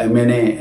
MNA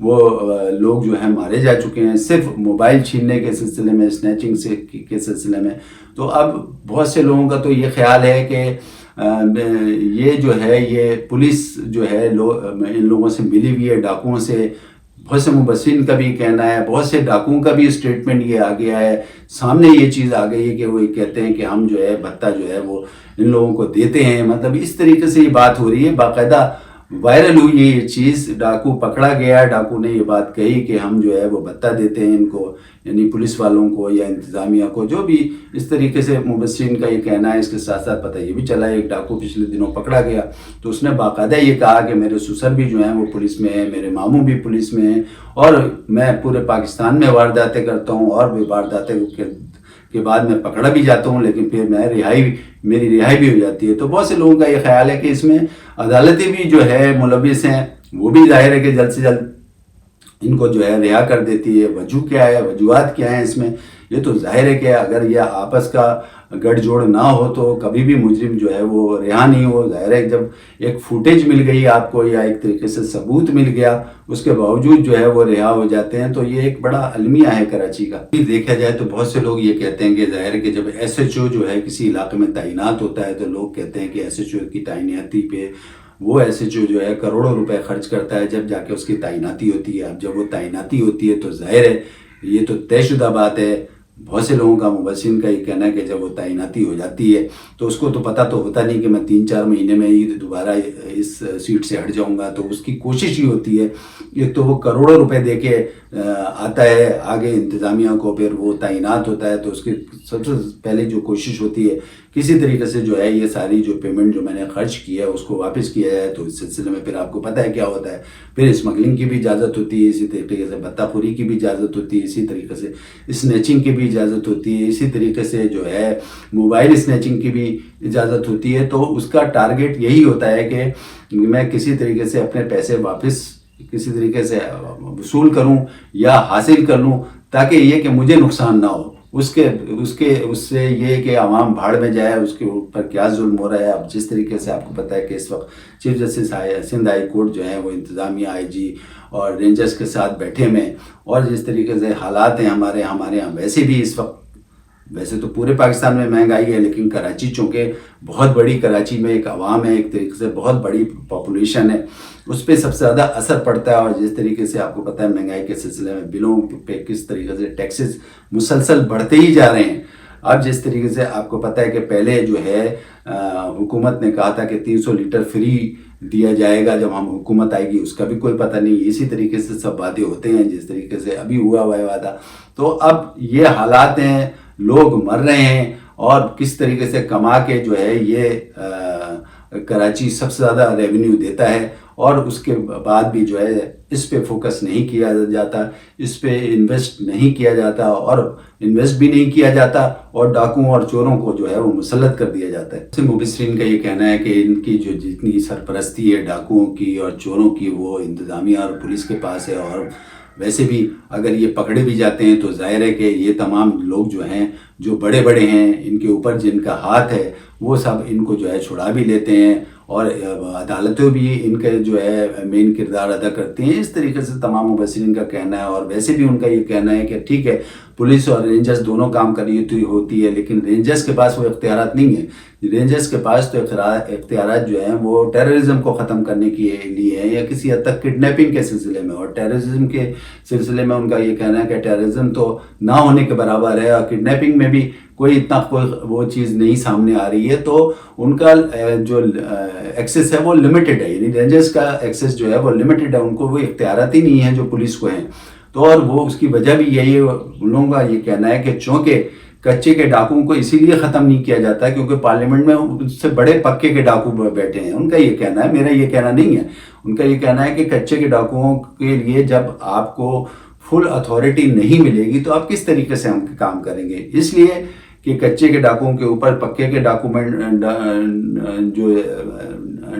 وہ لوگ جو ہیں مارے جا چکے ہیں صرف موبائل چھیننے کے سلسلے میں، اسنیچنگ کے سلسلے میں. تو اب بہت سے لوگوں کا تو یہ خیال ہے کہ یہ جو ہے یہ پولیس جو ہے ان لوگوں سے ملی ہوئی ہے، ڈاکوؤں سے. بہت سے مبصرین کا بھی کہنا ہے، بہت سے ڈاکوؤں کا بھی اسٹیٹمنٹ یہ آ گیا ہے، سامنے یہ چیز آ گئی ہے کہ وہ یہ کہتے ہیں کہ ہم جو ہے بھتہ جو ہے وہ ان لوگوں کو دیتے ہیں. مطلب اس طریقے سے یہ بات ہو رہی ہے، باقاعدہ وائرل ہوئی ہے یہ چیز. ڈاکو پکڑا گیا، ڈاکو نے یہ بات کہی کہ ہم جو ہے وہ بھتہ دیتے ہیں ان کو، یعنی پولیس والوں کو یا انتظامیہ کو، جو بھی اس طریقے سے مبصرین کا یہ کہنا ہے. اس کے ساتھ ساتھ پتہ یہ بھی چلا ہے ایک ڈاکو پچھلے دنوں پکڑا گیا تو اس نے باقاعدہ یہ کہا کہ میرے سسر بھی جو ہیں وہ پولیس میں ہیں، میرے ماموں بھی پولیس میں ہیں، اور میں پورے پاکستان میں وارداتیں کرتا ہوں، اور بھی وارداتیں کے بعد میں پکڑا بھی جاتا ہوں، لیکن پھر میری رہائی بھی ہو جاتی ہے. تو بہت سے لوگوں کا یہ خیال ہے کہ اس میں عدالتیں بھی جو ہے ملوث ہیں، وہ بھی ظاہر ہے کہ جلد سے جلد ان کو جو ہے رہا کر دیتی ہے. وجہ کیا ہے، وجوہات کیا ہیں اس میں؟ یہ تو ظاہر ہے کہ اگر یہ آپس کا گڑھ جوڑ نہ ہو تو کبھی بھی مجرم جو ہے وہ رہا نہیں ہو. ظاہر ہے جب ایک فوٹیج مل گئی آپ کو یا ایک طریقے سے ثبوت مل گیا، اس کے باوجود جو ہے وہ رہا ہو جاتے ہیں، تو یہ ایک بڑا المیہ ہے کراچی کا. دیکھا جائے تو بہت سے لوگ یہ کہتے ہیں کہ ظاہر ہے کہ جب ایس ایچ او جو ہے کسی علاقے میں تعینات ہوتا ہے تو لوگ کہتے ہیں کہ ایس ایچ او کی تعیناتی پہ وہ ایس ایچ او جو ہے کروڑوں روپے خرچ کرتا ہے جب جا کے اس کی تعیناتی ہوتی ہے. اب جب وہ تعیناتی ہوتی ہے تو ظاہر ہے یہ تو طے شدہ بات ہے. بہت سے لوگوں کا، مبصرین کا یہ کہنا ہے کہ جب وہ تعیناتی ہو جاتی ہے تو اس کو تو پتہ تو ہوتا نہیں کہ میں 3-4 مہینے میں ہی دوبارہ اس سیٹ سے ہٹ جاؤں گا. تو اس کی کوشش ہی ہوتی ہے، ایک تو وہ کروڑوں روپے دے کے آتا ہے آگے انتظامیہ کو، پھر وہ تعینات ہوتا ہے تو اس کی سب سے پہلے جو کوشش ہوتی ہے کسی طریقے سے جو ہے یہ ساری جو پیمنٹ جو میں نے خرچ کی ہے اس کو واپس کیا جائے. تو اس سلسلے میں پھر آپ کو پتہ ہے کیا ہوتا ہے، پھر اسمگلنگ کی بھی اجازت ہوتی ہے، اسی طریقے سے بھتہ خوری کی بھی اجازت ہوتی ہے، اسی طریقے سے اسنیچنگ کی بھی اجازت ہوتی ہے، اسی طریقے سے جو ہے موبائل اسنیچنگ کی بھی اجازت ہوتی ہے. تو اس کا ٹارگیٹ یہی ہوتا ہے کہ میں کسی طریقے سے اپنے پیسے واپس کسی طریقے سے وصول کروں یا حاصل کر لوں، تاکہ یہ کہ مجھے نقصان نہ ہو. اس سے یہ کہ عوام بھاڑ میں جائے، اس کے اوپر کیا ظلم ہو رہا ہے. اب جس طریقے سے آپ کو پتہ ہے کہ اس وقت chief justice Sindh high court جو ہیں وہ انتظامیہ، آئی جی اور رینجرز کے ساتھ بیٹھے میں، اور جس طریقے سے حالات ہیں ہمارے یہاں ویسے بھی اس وقت، ویسے تو پورے پاکستان میں مہنگائی ہے، لیکن کراچی چونکہ بہت بڑی، کراچی میں ایک عوام ہے، ایک طریقے سے بہت بڑی پاپولیشن ہے، اس پہ سب سے زیادہ اثر پڑتا ہے. اور جس طریقے سے آپ کو پتہ ہے مہنگائی کے سلسلے میں بلوں پہ کس طریقے سے ٹیکسز مسلسل بڑھتے ہی جا رہے ہیں. اب جس طریقے سے آپ کو پتہ ہے کہ پہلے جو ہے حکومت نے کہا تھا کہ 300 لیٹر فری دیا جائے گا جب ہم حکومت آئے گی، اس کا بھی کوئی پتہ نہیں. اسی طریقے سے سب وعدے ہوتے ہیں جس طریقے سے ابھی ہوا وعدہ. تو اب یہ حالات ہیں، لوگ مر رہے ہیں، اور کس طریقے سے کما کے جو ہے یہ کراچی سب سے زیادہ ریونیو دیتا ہے، اور اس کے بعد بھی جو ہے اس پہ فوکس نہیں کیا جاتا، اس پہ انویسٹ نہیں کیا جاتا، اور انویسٹ بھی نہیں کیا جاتا، اور ڈاکوؤں اور چوروں کو جو ہے وہ مسلط کر دیا جاتا ہے. مبصرین کا یہ کہنا ہے کہ ان کی جو جتنی سرپرستی ہے ڈاکوؤں کی اور چوروں کی وہ انتظامیہ اور پولیس کے پاس ہے. اور ویسے بھی اگر یہ پکڑے بھی جاتے ہیں تو ظاہر ہے کہ یہ تمام لوگ جو ہیں جو بڑے ہیں، ان کے اوپر جن کا ہاتھ ہے، وہ سب ان کو جو ہے چھڑا بھی لیتے ہیں، اور عدالتیں بھی ان کا جو ہے مین کردار ادا کرتی ہیں. اس طریقے سے تمام مبصرین کا کہنا ہے. اور ویسے بھی ان کا یہ کہنا ہے کہ ٹھیک ہے پولیس اور رینجرز دونوں کام کر رہی ہوتی ہے، لیکن رینجرز کے پاس وہ اختیارات نہیں ہیں. رینجرز کے پاس تو اختیارات جو ہیں وہ ٹیررزم کو ختم کرنے کے لیے ہیں، یا کسی حد تک کڈنیپنگ کے سلسلے میں. اور ٹیررزم کے سلسلے میں ان کا یہ کہنا ہے کہ ٹیررزم تو نہ ہونے کے برابر ہے، اور کڈنیپنگ میں بھی کوئی وہ چیز نہیں سامنے آ رہی ہے. تو ان کا جو ایکسس ہے وہ لمیٹڈ ہے، یعنی رینجرز کا ایکسس جو ہے وہ لمیٹڈ ہے، ان کو وہ اختیارات ہی نہیں ہیں جو پولیس کو ہیں. تو اور وہ اس کی وجہ بھی یہی ہے، ان لوگوں کا یہ کہنا ہے کہ چونکہ کچے کے ڈاکوؤں کو اسی لیے ختم نہیں کیا جاتا کیونکہ پارلیمنٹ میں اس سے بڑے پکے کے ڈاکو بیٹھے ہیں. ان کا یہ کہنا ہے، میرا یہ کہنا نہیں ہے. ان کا یہ کہنا ہے کہ کچے کے ڈاکوؤں کے لیے جب آپ کو فل اتھارٹی نہیں ملے گی تو آپ کس طریقے سے ہم کام کریں گے. اس لیے کہ کچے کے ڈاکوؤں کے اوپر پکے کے ڈاکومنٹ جو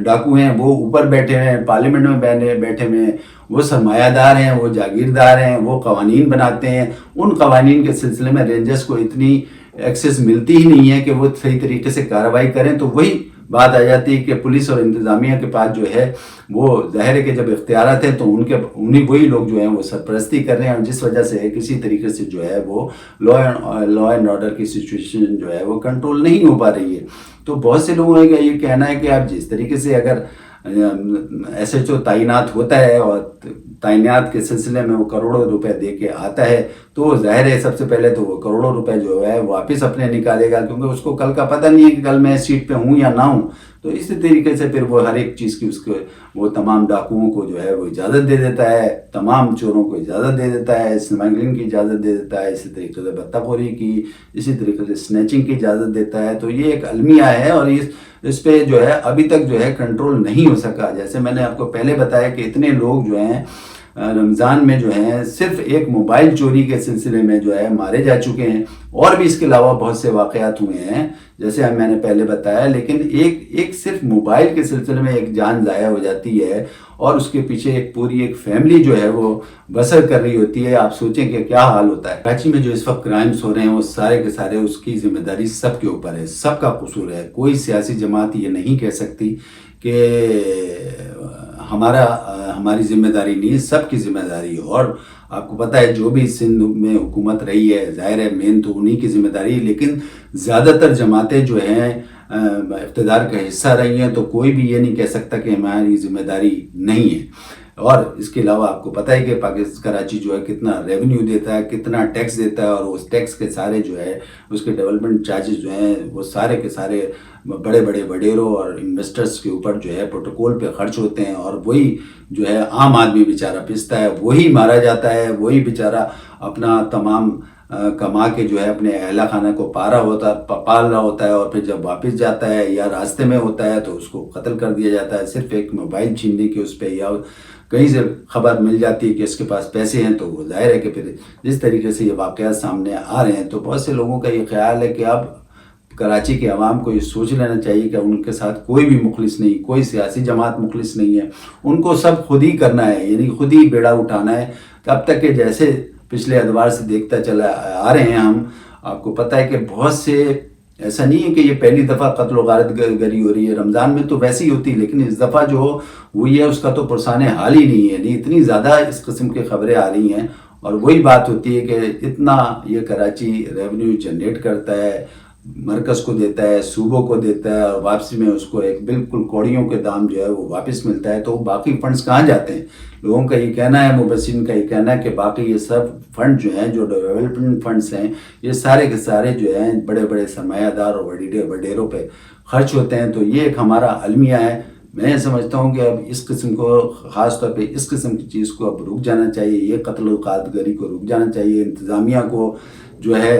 ڈاکو ہیں وہ اوپر بیٹھے ہیں، پارلیمنٹ میں بیٹھے ہوئے ہیں، وہ سرمایہ دار ہیں، وہ جاگیردار ہیں، وہ قوانین بناتے ہیں. ان قوانین کے سلسلے میں رینجرز کو اتنی ایکسیس ملتی ہی نہیں ہے کہ وہ صحیح طریقے سے کارروائی کریں. تو وہی بات آ جاتی ہے کہ پولیس اور انتظامیہ کے پاس جو ہے وہ ظاہر ہے کہ جب اختیارات ہیں تو انہیں وہی لوگ جو ہیں وہ سرپرستی کر رہے ہیں، اور جس وجہ سے کسی طریقے سے جو ہے وہ لا اینڈ آرڈر کی سچویشن جو ہے وہ کنٹرول نہیں ہو پا رہی ہے۔ تو بہت سے لوگوں کا یہ کہنا ہے کہ آپ جس طریقے سے اگر ایس ایچ او تعینات ہوتا ہے اور تعینات کے سلسلے میں وہ کروڑوں روپے دے کے آتا ہے تو ظاہر ہے سب سے پہلے تو وہ کروڑوں روپے جو ہے واپس اپنے نکالے گا، کیونکہ اس کو کل کا پتہ نہیں ہے کہ کل میں سیٹ پہ ہوں یا نہ ہوں۔ تو اسی طریقے سے پھر وہ ہر ایک چیز کی اس کو وہ تمام ڈاکوؤں کو جو ہے وہ اجازت دے دیتا ہے، تمام چوروں کو اجازت دے دیتا ہے، اسمگلنگ کی اجازت دے دیتا ہے، اسی طریقے سے بطہ خوری کی، اسی طریقے سے سنیچنگ کی اجازت دیتا ہے۔ تو یہ ایک المیہ ہے اور اس پہ جو ہے ابھی تک جو ہے کنٹرول نہیں ہو سکا۔ جیسے میں نے آپ کو پہلے بتایا کہ اتنے لوگ جو ہیں رمضان میں جو ہیں صرف ایک موبائل چوری کے سلسلے میں جو ہے مارے جا چکے ہیں، اور بھی اس کے علاوہ بہت سے واقعات ہوئے ہیں جیسے میں نے پہلے بتایا، لیکن ایک صرف موبائل کے سلسلے میں ایک جان ضائع ہو جاتی ہے اور اس کے پیچھے ایک پوری ایک فیملی جو ہے وہ بسر کر رہی ہوتی ہے۔ آپ سوچیں کہ کیا حال ہوتا ہے۔ کراچی میں جو اس وقت کرائمز ہو رہے ہیں وہ سارے کے سارے اس کی ذمہ داری سب کے اوپر ہے، سب کا قصور ہے۔ کوئی سیاسی جماعت یہ نہیں کہہ سکتی کہ ہماری ذمہ داری نہیں، سب کی ذمہ داری ہے۔ اور آپ کو پتہ ہے جو بھی سندھ میں حکومت رہی ہے ظاہر ہے مین تو انہی کی ذمہ داری ہے، لیکن زیادہ تر جماعتیں جو ہیں اقتدار کا حصہ رہی ہیں، تو کوئی بھی یہ نہیں کہہ سکتا کہ ہماری ذمہ داری نہیں ہے۔ اور اس کے علاوہ آپ کو پتہ ہے کہ کراچی جو ہے کتنا ریونیو دیتا ہے، کتنا ٹیکس دیتا ہے، اور اس ٹیکس کے سارے جو ہے اس کے ڈیولپمنٹ چارجز جو ہیں وہ سارے کے سارے بڑے بڑے وڈیروں اور انویسٹرز کے اوپر جو ہے پروٹوکول پہ خرچ ہوتے ہیں، اور وہی جو ہے عام آدمی بیچارہ پستا ہے، وہی مارا جاتا ہے، وہی بیچارہ اپنا تمام کما کے جو ہے اپنے اہلہ خانہ کو پال رہا ہوتا ہے، اور پھر جب واپس جاتا ہے یا راستے میں ہوتا ہے تو اس کو قتل کر دیا جاتا ہے، صرف ایک موبائل چھیننے کے اس پہ، یا کہیں سے خبر مل جاتی ہے کہ اس کے پاس پیسے ہیں تو وہ ظاہر ہے کہ پھر جس طریقے سے یہ واقعات سامنے آ رہے ہیں تو بہت سے لوگوں کا یہ خیال ہے کہ اب کراچی کے عوام کو یہ سوچ لینا چاہیے کہ ان کے ساتھ کوئی بھی مخلص نہیں، کوئی سیاسی جماعت مخلص نہیں ہے، ان کو سب خود ہی کرنا ہے، یعنی خود ہی بیڑا اٹھانا ہے۔ تب تک کہ جیسے پچھلے ادوار سے دیکھتا چلا آ رہے ہیں ہم، آپ کو پتہ ہے کہ بہت سے ایسا نہیں ہے کہ یہ پہلی دفعہ قتل و غارت گری ہو رہی ہے، رمضان میں تو ویسی ہوتی، لیکن اس دفعہ جو ہوئی ہے اس کا تو پرسان حال ہی نہیں ہے، نہیں اتنی زیادہ اس قسم کی خبریں آ رہی ہیں۔ اور وہی بات ہوتی ہے کہ اتنا یہ کراچی ریونیو جنریٹ کرتا ہے، مرکز کو دیتا ہے، صوبوں کو دیتا ہے، اور واپسی میں اس کو ایک بالکل کوڑیوں کے دام جو ہے وہ واپس ملتا ہے، تو باقی فنڈز کہاں جاتے ہیں؟ لوگوں کا یہ کہنا ہے، مبصرین کا یہ کہنا ہے کہ باقی یہ سب فنڈ جو ہیں جو ڈیولپمنٹ فنڈز ہیں یہ سارے کے سارے جو ہیں بڑے بڑے سرمایہ دار اور وڈیروں پہ خرچ ہوتے ہیں۔ تو یہ ایک ہمارا المیہ ہے۔ میں سمجھتا ہوں کہ اب اس قسم کو، خاص طور پہ اس قسم کی چیز کو اب رک جانا چاہیے، یہ قتل و غارت گری کو رک جانا چاہیے، انتظامیہ کو جو ہے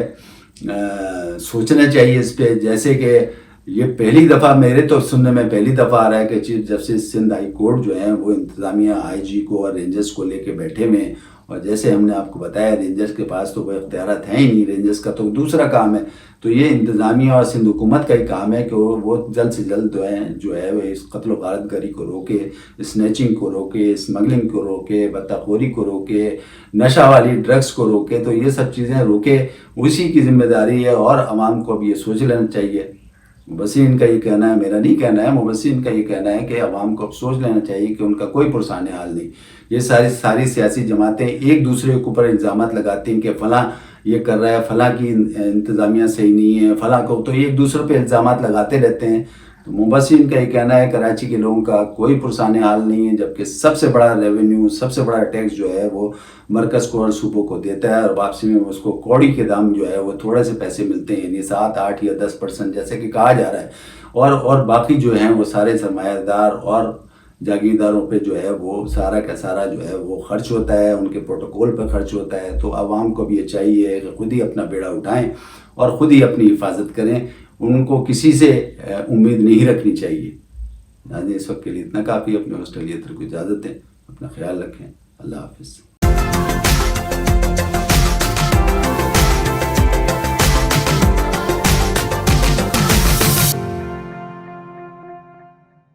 سوچنا چاہیے اس پہ۔ جیسے کہ یہ پہلی دفعہ میرے تو سننے میں پہلی دفعہ آ رہا ہے کہ chief justice Sindh high court جو ہیں وہ انتظامیہ آئی جی کو اور رینجرز کو لے کے بیٹھے میں، اور جیسے ہم نے آپ کو بتایا رینجرز کے پاس تو وہ اختیارات ہیں ہی نہیں، رینجرز کا تو دوسرا کام ہے، تو یہ انتظامیہ اور سندھ حکومت کا ہی کام ہے کہ وہ جلد سے جلد جو ہے وہ اس قتل و غارت گری کو روکے، اسنیچنگ کو روکے، اسمگلنگ کو روکے، بطہ خوری کو روکے، نشہ والی ڈرگس کو روکے، تو یہ سب چیزیں روکے، اسی کی ذمہ داری ہے۔ اور عوام کو اب یہ سوچ لینا چاہیے، مبصرین کا یہ کہنا ہے، میرا نہیں کہنا ہے، مبصرین کا یہ کہنا ہے کہ عوام کو اب سوچ لینا چاہیے کہ ان کا کوئی پرسان حال نہیں۔ یہ ساری سیاسی جماعتیں ایک دوسرے کے اوپر الزامات لگاتی ہیں کہ فلاں یہ کر رہا ہے، فلاں کی انتظامیہ صحیح نہیں ہے، فلاں کو، تو یہ ایک دوسرے پہ الزامات لگاتے رہتے ہیں۔ تو مبصرین کا یہ کہنا ہے کراچی کے لوگوں کا کوئی پرسان حال نہیں ہے، جبکہ سب سے بڑا ریونیو، سب سے بڑا ٹیکس جو ہے وہ مرکز کو اور صوبوں کو دیتا ہے، اور واپسی میں اس کو کوڑی کے دام جو ہے وہ تھوڑے سے پیسے ملتے ہیں، یعنی 7، 8 یا 10% جیسے کہ کہا جا رہا ہے، اور باقی جو ہیں وہ سارے سرمایہ دار اور جاگیرداروں پہ جو ہے وہ سارا کا سارا جو ہے وہ خرچ ہوتا ہے، ان کے پروٹوکول پہ خرچ ہوتا ہے۔ تو عوام کو بھی یہ چاہیے کہ خود ہی اپنا بیڑا اٹھائیں اور خود ہی اپنی حفاظت کریں، ان کو کسی سے امید نہیں رکھنی چاہیے۔ اس وقت کے لیے اتنا کافی، اپنے ہوسٹ علی اطہر کو اجازت دیں، اپنا خیال رکھیں، اللہ حافظ۔